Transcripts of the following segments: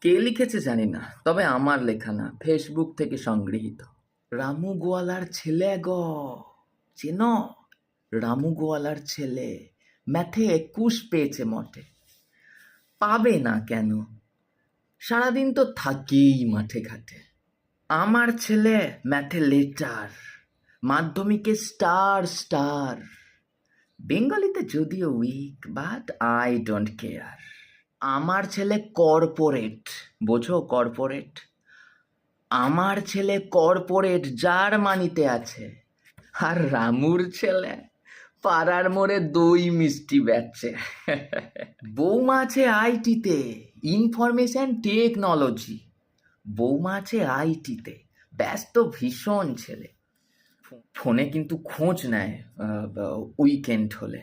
কে লিখেছে জানি না, তবে আমার লেখা না, ফেসবুক থেকে সংগৃহীত। রামু গোয়ালার ছেলে চেনো? রামু গোয়ালার ছেলে ম্যাথে 21 পেয়েছে মঠে। পাবে না কেন? সারাদিন তো থাকেই মাঠে ঘাটে। আমার ছেলে ম্যাথে লেটার, মাধ্যমিকে স্টার। বেঙ্গলিতে যদিও weak, but I don't care. আমার ছেলে কর্পোরেট, বোঝো কর্পোরেট? আমার ছেলে কর্পোরেট জার্মানিতে আছে। আর রামুর ছেলে পাড়ার মোড়ে দই মিষ্টি বেচছে। বৌমা আছে আইটিতে, ইনফরমেশন টেকনোলজি। বৌমা আছে আইটিতে, ব্যস্ত ভীষণ ছেলে। ফোনে কিন্তু খোঁজ নেয় উইকেন্ড হলে।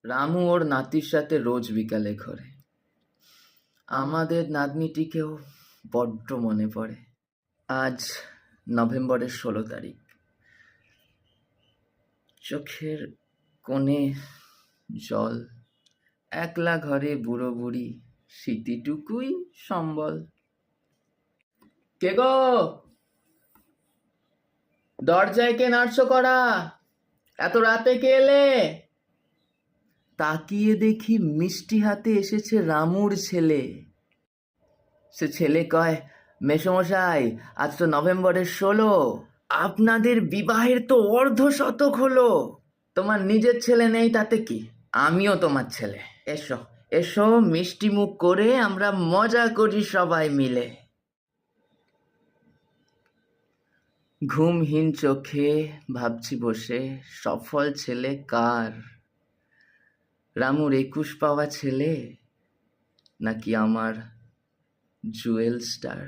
রামু ওর নাতির সাথে রোজ বিকালে ঘোরে। আমাদের নাতনিটিকেও বড্ড মনে পড়ে। আজ নভেম্বরের 16 তারিখ। চোখের কোণে জল, একলা ঘরে বুড়ো বুড়ি, স্মৃতিটুকুই সম্বল। কে গো? দরজায় কে নাড়ছো করা? এত রাতে কে এলে? তাকিয়ে দেখি মিষ্টি হাতে এসেছে রামুর ছেলে। সে ছেলে কয়, মেসোমশাই আজ তো নভেম্বরের 16, আপনাদের বিবাহের তো 1/2 শতক হলো। তোমার নিজের ছেলে নেই তাতে কি, আমিও তোমার ছেলে। এসো এসো, মিষ্টি মুখ করে আমরা মজা করি সবাই মিলে। ঘুমহীন চোখে ভাবছি বসে, সফল ছেলে কার? রামুর 21 পাওয়া ছেলে নাকি আমার জুয়েল স্টার?